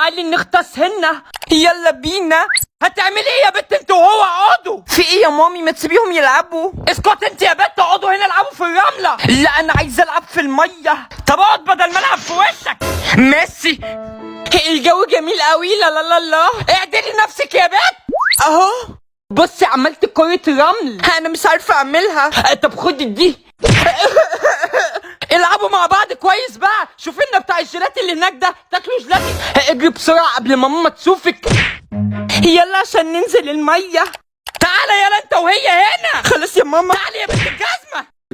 تعالي نغطس هنا. يلا بينا. هتعملي ايه يا بت انت وهو؟ اقعدوا. في ايه يا مامي؟ ما تسيبيهم يلعبوا. اسكت انت يا بت، اقعدوا هنا العبوا في الرملة. لا انا عايزة العب في المية. طب اقعد بدل ما العب في وشك. ميسي. الجو جميل قوي. لا لا لا لا، اعدلي نفسك يا بت. اهو بصي عملت كرة رمل. انا مش عارفة اعملها. طب خدي دي. العبوا مع بعض كويس بقى. شوف لنا بتاع الجيلاتي اللي هناك ده، تاكلوا جيلاتي. اجري بسرعة قبل ما ماما تشوفك. يلا عشان ننزل المية. تعالى يلا انت وهي هنا. خلاص يا ماما. تعالي يا بنت الجزمة.